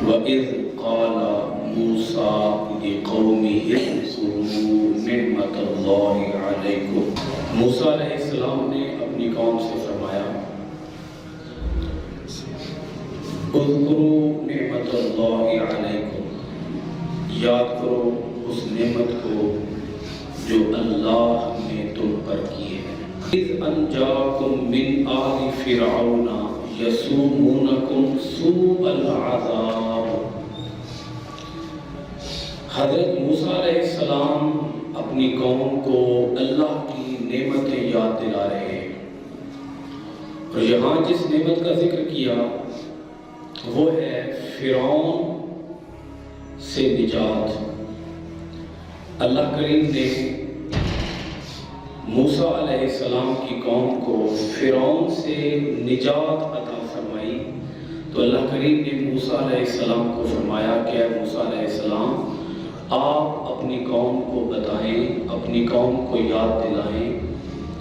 وَإِذْ قَالَ مُوسَىٰ لِقَوْمِهِ اذْكُرُوا نِعْمَتَ اللَّهِ عَلَيْكُمْ۔ موسیٰ علیہ السلام نے اپنی قوم سے فرمایا اذکروا نعمت اللہ علیکم، یاد کرو اس نعمت کو جو اللہ نے تم پر کی ہے۔ اذ انجاکم من آل فرعون یسومونکم سوء العذاب۔ حضرت موسیٰ علیہ السلام اپنی قوم کو اللہ کی نعمتیں یاد دلا رہے ہیں، اور یہاں جس نعمت کا ذکر کیا وہ ہے فرعون سے نجات۔ اللہ کریم نے موسیٰ علیہ السلام کی قوم کو فرعون سے نجات عطا فرمائی، تو اللہ کریم نے موسیٰ علیہ السلام کو فرمایا کہ اے موسیٰ علیہ السلام آپ اپنی قوم کو بتائیں، اپنی قوم کو یاد دلائیں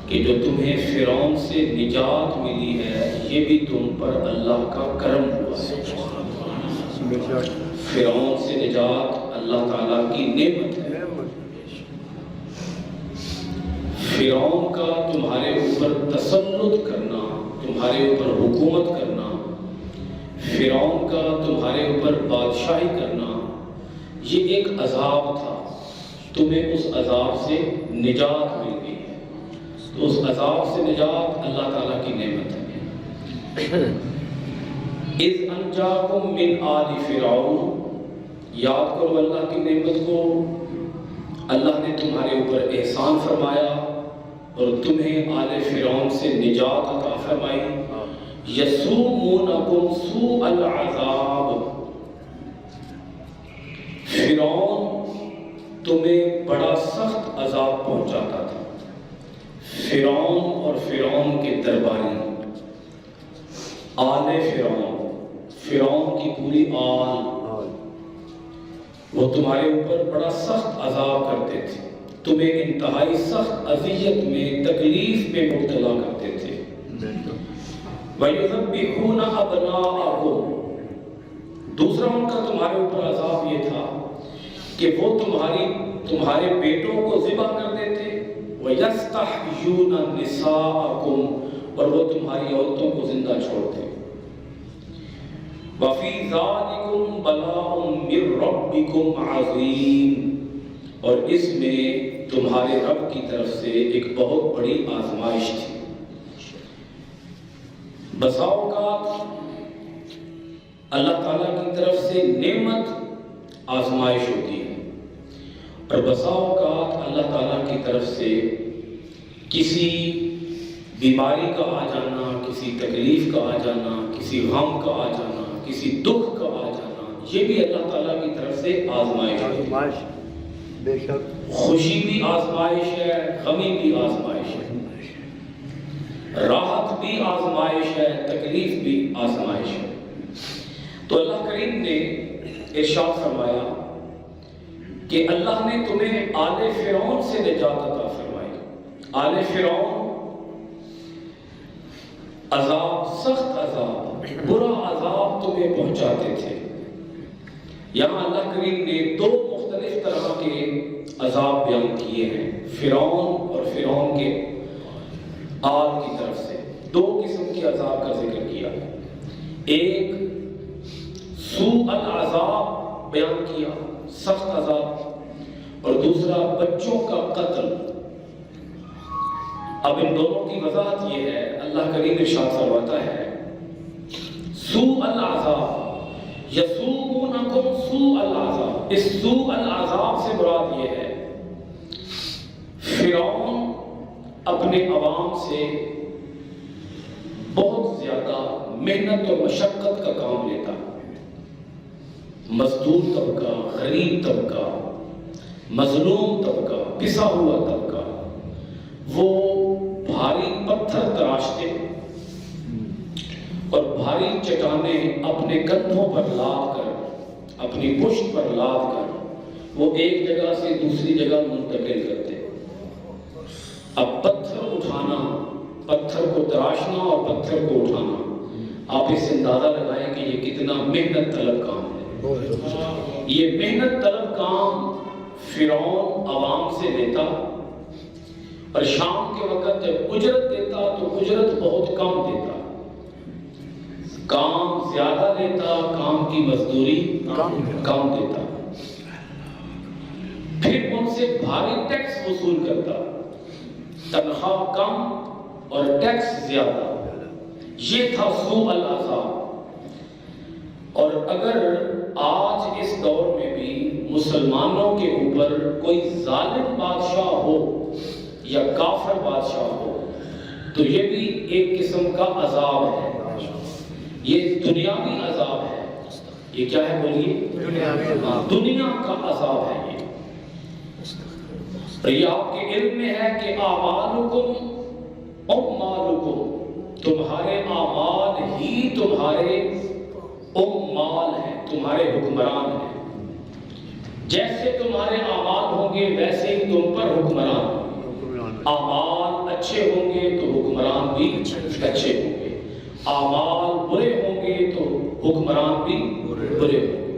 کہ جو تمہیں فرعون سے نجات ملی ہے یہ بھی تم پر اللہ کا کرم ہوا ہے۔ فرعون سے نجات اللہ تعالیٰ کی نعمت ہے۔ فرعون کا تمہارے اوپر تسلط کرنا، تمہارے اوپر حکومت کرنا، فرعون کا تمہارے اوپر بادشاہی کرنا، یہ ایک عذاب تھا، تمہیں اس عذاب سے نجات مل گئی ہے، تو اس عذاب سے نجات اللہ تعالیٰ کی نعمت ہے۔ اذ انجاکم من آل فرعون، یاد کرو اللہ کی نعمت کو، اللہ نے تمہارے اوپر احسان فرمایا اور تمہیں آل فرعون سے نجات عطا فرمائی۔ یسومونکم سوء العذاب، فرعون تمہیں بڑا سخت عذاب پہنچاتا تھا۔ فرعون اور فرعون کے درباری، آل فرعون، فرعون کی پوری آل، وہ تمہارے اوپر بڑا سخت عذاب کرتے تھے، تمہیں انتہائی سخت اذیت میں، تکلیف میں مبتلا کرتے تھے۔ وَيُذَبِّحُونَ أَبْنَاءَكُمْ، دوسرا ان کا تمہارے اوپر عذاب یہ تھا کہ وہ تمہارے بیٹوں کو ذبح کر دیتے، وَيَسْتَحْيُونَ نِسَاءَكُمْ، اور وہ تمہاری عورتوں کو زندہ چھوڑتے۔ وَفِي ذَلِكُمْ بَلَاءٌ مِّن رَبِّكُمْ عَظِيمٌ، اور اس میں تمہارے رب کی طرف سے ایک بہت بڑی آزمائش تھی۔ بسا اوقات اللہ تعالیٰ کی طرف سے نعمت آزمائش ہوتی ہے، اور بسا اوقات اللہ تعالیٰ کی طرف سے کسی بیماری کا آ جانا، کسی تکلیف کا آ جانا، کسی غم کا آ جانا، کسی دکھ کا آ جانا، یہ بھی اللہ تعالیٰ کی طرف سے آزمائش ہے۔ بے شک خوشی بھی آزمائش ہے، غمی بھی آزمائش ہے، راحت بھی آزمائش ہے، تکلیف بھی آزمائش ہے۔ تو اللہ کریم نے ارشاد فرمایا کہ اللہ نے تمہیں آل فرعون سے نجات عطا فرمائی۔ آل فرعون عذاب، سخت عذاب، برا عذاب تمہیں پہنچاتے تھے۔ یہاں اللہ کریم نے دو مختلف طرح کے عذاب بیان کیے ہیں، فرعون اور فرعون کے آل کی طرف سے دو قسم کے عذاب کا ذکر کیا۔ ایک سوء العذاب بیان کیا، سخت عذاب، اور دوسرا بچوں کا قتل۔ اب ان دونوں کی وضاحت یہ ہے، اللہ کریم ارشاد فرماتا ہے سوء العذاب، یسومونکم سوء العذاب، اس سوء العذاب سے مراد یہ ہے فرعون اپنے عوام سے بہت زیادہ محنت و مشقت کا کام لیتا، مزدور طبقہ، غریب طبقہ، مظلوم طبقہ، پسا ہوا طبقہ، وہ بھاری پتھر تراشتے اور بھاری چٹانیں اپنے کندھوں پر لاد کر، اپنی پشت پر لاد کر وہ ایک جگہ سے دوسری جگہ منتقل کرتے۔ اب پتھر اٹھانا، پتھر کو تراشنا اور پتھر کو اٹھانا، آپ اس سے اندازہ لگائیں کہ یہ کتنا محنت طلب کام ہے۔ یہ محنت طلب کام فرعون عوام سے لیتا اور شام کے وقت جب اجرت دیتا تو اجرت بہت کم دیتا، کام زیادہ لیتا، کام کی مزدوری کم دیتا، پھر ان سے بھاری ٹیکس وصول کرتا، تنخواہ کم اور ٹیکس زیادہ۔ یہ تھا سوء العذاب۔ اور اگر آج اس دور میں بھی مسلمانوں کے اوپر کوئی ظالم بادشاہ ہو یا کافر بادشاہ ہو تو یہ بھی ایک قسم کا عذاب ہے، یہ دنیاوی عذاب ہے۔ یہ کیا ہے بولیے؟ دنیا کا عذاب ہے۔ یہ آپ کے علم میں ہے کہ اعمالکم اموالکم، تمہارے اعمال ہی تمہارے مال ہیں، تمہارے حکمران ہیں۔ جیسے تمہارے اعمال ہوں گے ویسے ہی تم پر حکمران ہوں گے۔ اعمال اچھے ہوں گے تو حکمران بھی اچھے ہوں گے، اعمال برے ہوں گے تو حکمران بھی برے ہوں گے۔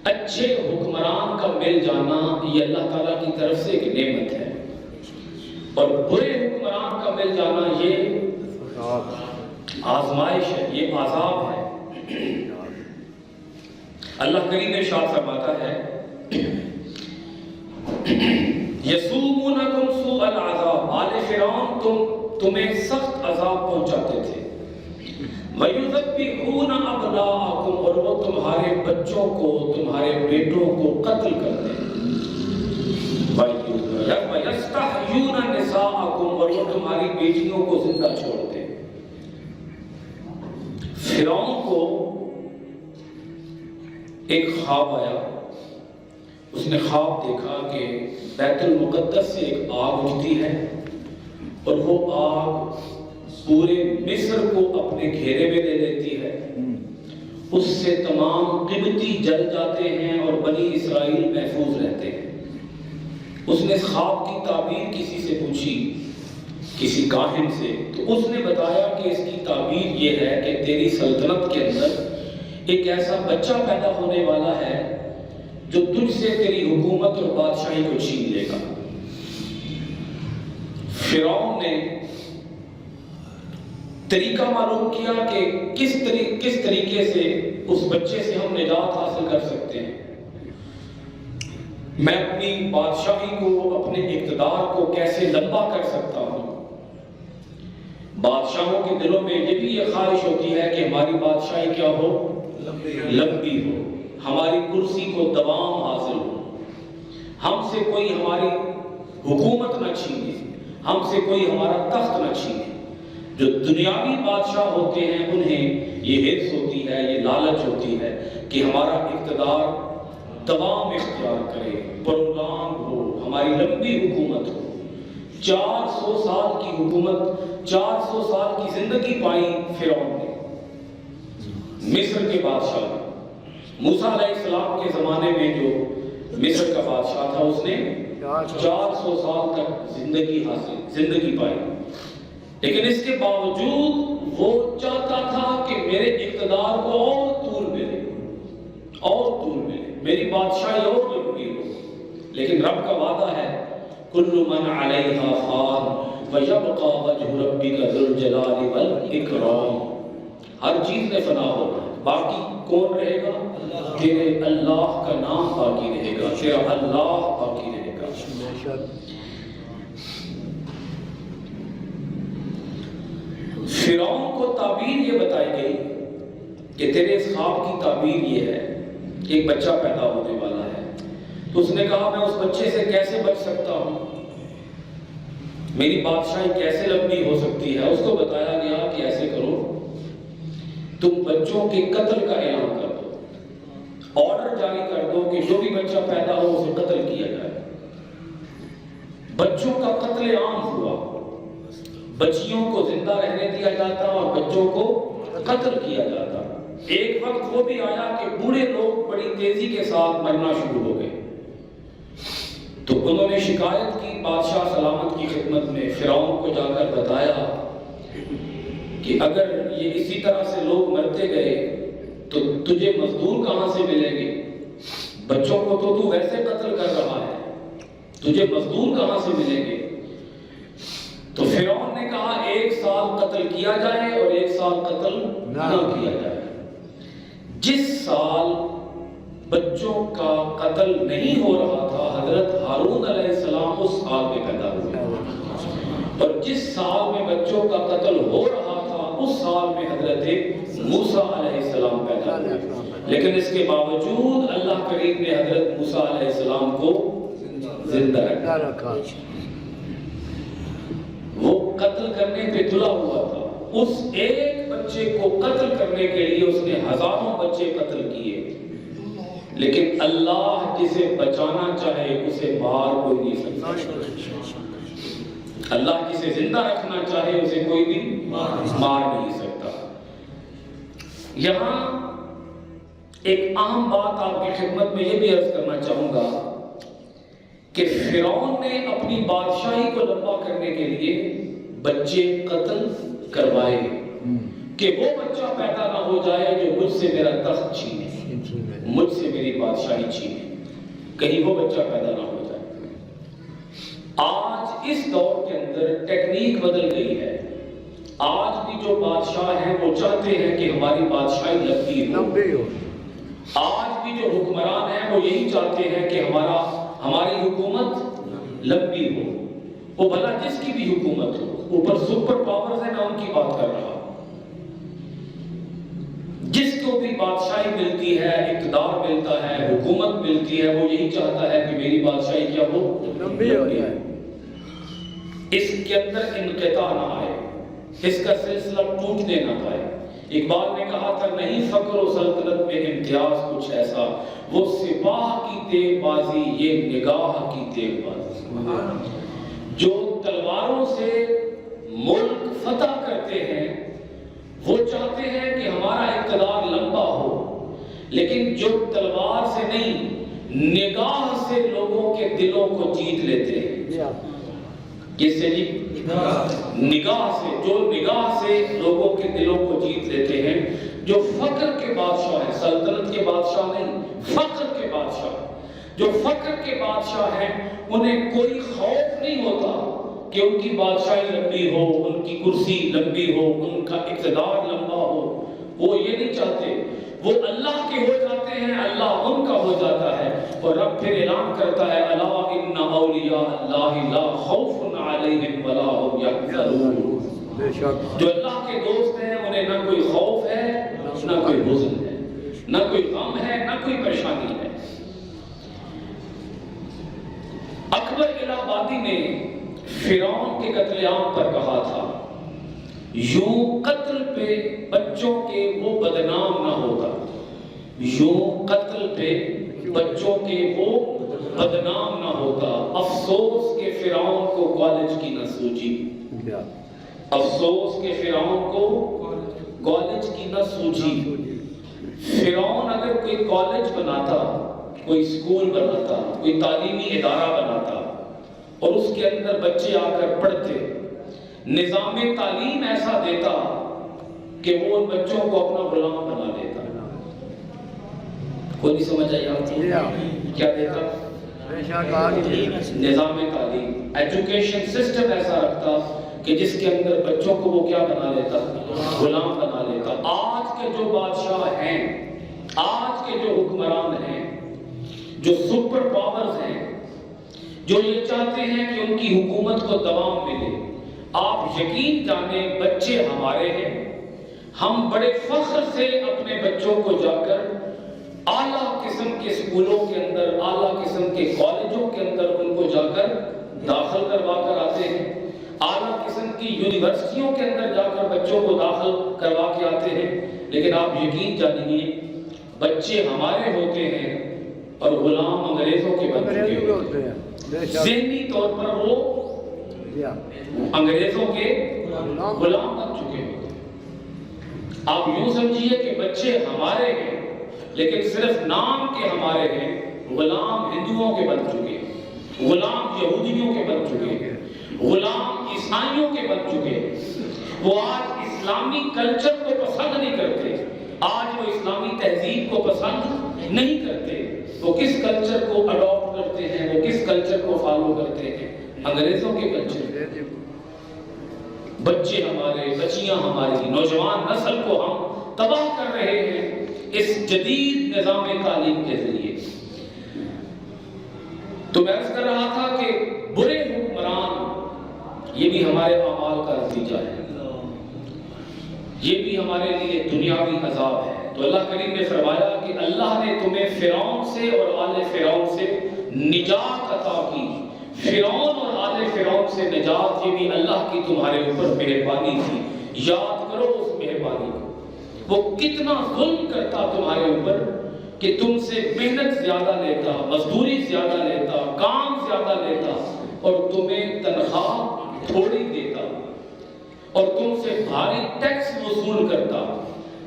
اچھے حکمران کا مل جانا یہ اللہ تعالیٰ کی طرف سے ایک نعمت ہے، اور برے حکمران کا مل جانا یہ آزمائش ہے، یہ عذاب ہے۔ اللہ کریم نے ارشاد فرماتا ہے یسومونکم سوء العذاب، آل فرعون تمہیں سخت عذاب پہنچاتے تھے، وَيُذَبِّحُونَ أَبْنَاءَكُمْ، اور وہ تمہارے بچوں کو، تمہارے بیٹوں کو قتل کرتے، وَيَسْتَحْيُونَ نِسَاءَكُمْ، اور وہ تمہاری بیٹیوں کو زندہ چھوڑتے۔ فرعون کو ایک خواب آیا، اس نے خواب دیکھا کہ بیت المقدس سے ایک آگ اٹھتی ہے اور وہ آگ پورے مصر کو اپنے گھیرے میں لے لیتی ہے، اس سے تمام قبطی جل جاتے ہیں اور بنی اسرائیل محفوظ رہتے ہیں۔ اس نے اس خواب کی تعبیر کسی سے پوچھی، کسی کاہن سے، تو اس نے بتایا کہ اس کی تعبیر یہ ہے کہ تیری سلطنت کے اندر ایک ایسا بچہ پیدا ہونے والا ہے جو تجھ سے تیری حکومت اور بادشاہی کو چھین لے گا۔ فرعون نے طریقہ معلوم کیا کہ کس طریقے سے اس بچے سے ہم نجات حاصل کر سکتے ہیں، میں اپنی بادشاہی کو، اپنے اقتدار کو کیسے لمبا کر سکتا ہوں۔ بادشاہوں کے دلوں میں یہ بھی یہ خواہش ہوتی ہے کہ ہماری بادشاہی کیا ہو؟ لمبی ہو، ہماری کرسی کو دوام حاصل ہو، ہم سے کوئی ہماری حکومت نہ چھینے، ہم سے کوئی ہمارا تخت نہ چھینے۔ جو دنیاوی بادشاہ ہوتے ہیں انہیں یہ حرص ہوتی ہے، یہ لالچ ہوتی ہے کہ ہمارا اقتدار دوام اختیار کرے، پرولانگ ہو، ہماری لمبی حکومت ہو۔ 400 سال کی حکومت، 400 سال کی زندگی پائی فرعون نے، مصر کے بادشاہ نے۔ موسیٰ علیہ السلام کے زمانے میں جو مصر کا بادشاہ تھا اس نے 400 سال تک زندگی پائی، لیکن اس کے باوجود وہ چاہتا تھا کہ میرے اقتدار کو اور طول ملے، میری بادشاہی اور لمبی ہو۔ لیکن رب کا وعدہ ہے کل من علیہا فان ویبقى وجہ ربک ذو الجلال والاکرام، ہر چیز میں فنا ہوگا، باقی کون رہے گا؟ تیرے اللہ کا نام باقی رہے گا، تیرا اللہ باقی رہے گا۔ فرعون کو تعبیر یہ بتائی گئی کہ تیرے اس خواب کی تعبیر یہ ہے کہ ایک بچہ پیدا ہونے والا ہے، تو اس نے کہا میں اس بچے سے کیسے بچ سکتا ہوں، میری بادشاہی کیسے لمبی ہو سکتی ہے۔ اس کو بتایا گیا کہ ایسے کرو، تم بچوں کے قتل کا اعلان کر دو، آرڈر جاری کر دو کہ جو بھی بچہ پیدا ہو اسے قتل کیا جائے۔ بچوں کا قتل عام ہوا، بچیوں کو زندہ رہنے دیا جاتا اور بچوں کو قتل کیا جاتا۔ ایک وقت وہ بھی آیا کہ بوڑھے لوگ بڑی تیزی کے ساتھ مرنا شروع ہو گئے، تو انہوں نے شکایت کی بادشاہ سلامت کی خدمت میں، فرعون کو جا کر بتایا کہ اگر یہ اسی طرح سے لوگ مرتے گئے تو تجھے مزدور کہاں سے ملیں گے؟ بچوں کو تو ویسے قتل کر رہا ہے، تجھے مزدور کہاں سے ملیں گے؟ تو فرعون نے کہا 1 سال قتل کیا جائے اور 1 سال قتل نہ کیا جائے۔ جس سال بچوں کا قتل نہیں ہو رہا تھا حضرت ہارون علیہ السلام اس سال میں پیدا ہوئے، اور جس سال میں بچوں کا قتل ہو رہا تھا اس سال میں حضرت موسیٰ علیہ السلام پیدا ہوئے۔ لیکن اس کے باوجود اللہ کریم نے حضرت موسیٰ علیہ السلام کو زندہ رکھا۔ وہ قتل کرنے پہ تلا ہوا تھا، اس ایک بچے کو قتل کرنے کے لیے اس نے ہزاروں بچے قتل کیے، لیکن اللہ جسے بچانا چاہے اسے مار کوئی نہیں سکتا۔ اللہ جسے زندہ رکھنا چاہے اسے کوئی بھی مار نہیں سکتا۔ یہاں ایک اہم بات آپ کی خدمت میں یہ بھی عرض کرنا چاہوں گا کہ فرعون نے اپنی بادشاہی کو لمبا کرنے کے لیے بچے قتل کروائے کہ وہ بچہ پیدا نہ ہو جائے جو مجھ سے میرا تخت چھینے، مجھ سے میری بادشاہی چھینے، کہیں وہ بچہ پیدا نہ ہو جائے۔ آج اس دور کے اندر ٹیکنیک بدل گئی ہے، آج بھی جو بادشاہ ہیں وہ چاہتے ہیں کہ ہماری بادشاہی لمبی ہو، آج بھی جو حکمران ہیں وہ یہی چاہتے ہیں کہ ہماری حکومت لمبی ہو، وہ بھلا جس کی بھی حکومت ہو، اوپر سپر پاورز ہیں، میں ان کی بات کر رہا ہوں، جس کو بھی بادشاہی ملتی ہے، اقتدار ملتا ہے، حکومت ملتی ہے، وہ یہی چاہتا ہے کہ میری بادشاہی کیا ہو، لمبی ہو جائے، اس کے اندر انقطاع نہ آئے، اس کا سلسلہ ٹوٹنے نہ پائے۔ اقبال نے کہا تھا نہیں فخر و سلطنت میں امتیاز کچھ ایسا، وہ سپاہ کی تیغ بازی یہ نگاہ کی تیغ بازی، جو تلواروں سے ملک فتح کرتے ہیں وہ چاہتے ہیں کہ ہمارا اقتدار لمبا ہو، لیکن جو تلوار سے نہیں نگاہ سے لوگوں کے دلوں کو جیت لیتے ہیں، کس سے جی؟ نگاہ سے، جو نگاہ سے لوگوں کے دلوں کو جیت لیتے ہیں، جو فقر کے بادشاہ ہیں، سلطنت کے بادشاہ نہیں، فقر کے بادشاہ، جو فقر کے بادشاہ ہیں انہیں کوئی خوف نہیں ہوتا کہ ان کی بادشاہی لمبی ہو، ان کی کرسی لمبی ہو، ان کا اقتدار لمبا ہو، وہ یہ نہیں چاہتے، وہ اللہ کے ہو جاتے ہیں، اللہ ان کا ہو جاتا ہے، اور رب پھر اعلان کرتا ہے الا ان اولیاء اللہ لا خوف علیہم ولا هم یحزنون، جو اللہ کے دوست ہیں انہیں نہ کوئی خوف ہے، نہ کوئی حزن ہے، نہ کوئی غم ہے، نہ کوئی پریشانی ہے۔ اکبر الہ آبادی نے فرعون کے قتل عام پر کہا تھا یوں قتل پہ بچوں کے وہ بدنام نہ ہوگا، یوں قتل پہ بچوں کے وہ بدنام نہ ہوتا، افسوس کہ فرعون کو کالج کی نہ سوچی، افسوس کہ فرعون کو کالج کی نہ سوچی۔ فرعون اگر کوئی کالج بناتا، کوئی اسکول بناتا، کوئی تعلیمی ادارہ بناتا اور اس کے اندر بچے آ کر پڑھتے، نظام تعلیم ایسا دیتا کہ وہ ان بچوں کو اپنا غلام بنا لیتا، کوئی نہیں سمجھ آئی آپ کو کیا دیتا؟ نظام تعلیم، ایجوکیشن سسٹم ایسا رکھتا کہ جس کے اندر بچوں کو وہ کیا بنا لیتا؟ غلام بنا لیتا۔ آج کے جو بادشاہ ہیں، آج کے جو حکمران ہیں، جو سپر پاورز ہیں، جو یہ چاہتے ہیں کہ ان کی حکومت کو دوام ملے، آپ یقین جانیں بچے ہمارے ہیں، ہم بڑے فخر سے اپنے بچوں کو جا کر اعلیٰ قسم کے اسکولوں کے اندر، اعلیٰ قسم کے کالجوں کے اندر ان کو جا کر داخل کروا کر آتے ہیں، اعلیٰ قسم کی یونیورسٹیوں کے اندر جا کر بچوں کو داخل کروا کے آتے ہیں، لیکن آپ یقین جانیے بچے ہمارے ہوتے ہیں اور غلام انگریزوں کے بن چکے ہوتے ہیں، ذہنی طور پر وہ انگریزوں کے غلام بن چکے ہوتے ہیں۔ آپ یوں سمجھیے کہ بچے ہمارے ہیں لیکن صرف نام کے ہمارے ہیں، غلام ہندوؤں کے بن چکے ہیں، غلام یہودیوں کے بن چکے ہیں، غلام عیسائیوں کے بن چکے ہیں۔ وہ آج اسلامی کلچر کو پسند نہیں کرتے، آج وہ اسلامی تہذیب نہیں کرتے. وہ کس کلچر کو اڈاپٹ کرتے ہیں, وہ کس کلچر کو فالو کرتے ہیں؟ انگریزوں کے کلچر. بچے ہمارے, بچیاں ہماری, نوجوان نسل کو ہم تباہ کر رہے ہیں اس جدید نظام تعلیم کے ذریعے. تو میں عرض کر رہا تھا کہ برے حکمران یہ بھی ہمارے اعمال کا نتیجہ ہے, یہ بھی ہمارے لیے دنیاوی عذاب ہے. تو اللہ کریم نے فرمایا کہ اللہ نے تمہیں فرعون سے اور آل فرعون سے نجات عطا کی. فرعون اور آل فرعون سے نجات یہ بھی اللہ کی تمہارے اوپر مہربانی تھی. یاد کرو اس مہربانی کو. وہ کتنا ظلم کرتا تمہارے اوپر کہ تم سے محنت زیادہ لیتا, مزدوری زیادہ لیتا, کام زیادہ لیتا اور تمہیں تنخواہ تھوڑی دیتا اور تم سے بھاری ٹیکس وصول کرتا,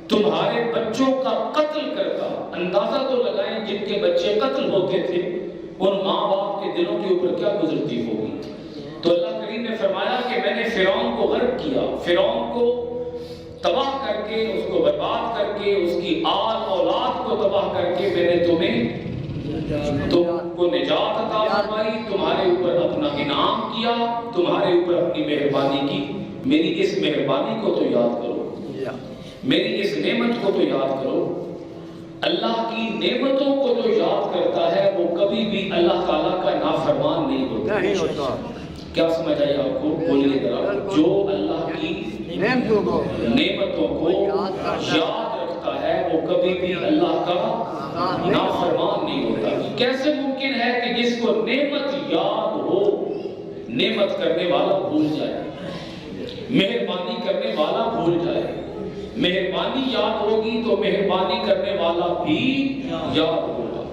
تمہارے بچوں کا قتل کرتا. اندازہ تو لگائیں جن کے بچے قتل ہوتے تھے ان ماں باپ کے دلوں کے اوپر کیا گزرتی ہوگی. تو اللہ کریم نے فرمایا کہ میں نے فرعون کو غرق کیا, فرعون کو تباہ کر کے, اس کو برباد کر کے, اس کی آل اولاد کو تباہ کر کے میں نے تم کو نجات عطا فرمائی, تمہارے اوپر اپنا انعام کیا, تمہارے اوپر اپنی مہربانی کی. میری اس مہربانی کو تو یاد کرو, میری اس نعمت کو تو یاد کرو. اللہ کی نعمتوں کو جو یاد کرتا ہے وہ کبھی بھی اللہ تعالیٰ کا نافرمان نہیں ہوتا. کیا سمجھ آئی آپ کو؟ بولیے ذرا. جو اللہ کی نعمتوں کو یاد رکھتا ہے وہ کبھی بھی اللہ کا نافرمان نہیں ہوتا. کیسے ممکن ہے کہ جس کو نعمت یاد ہو نعمت کرنے والا بھول جائے, مہربانی کرنے والا بھول جائے؟ مہربانی یاد ہوگی تو مہربانی کرنے والا بھی یاد ہوگا.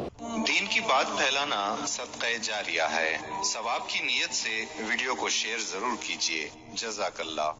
دین کی بات پھیلانا صدقہ جاریہ ہے. ثواب کی نیت سے ویڈیو کو شیئر ضرور کیجیے. جزاک اللہ.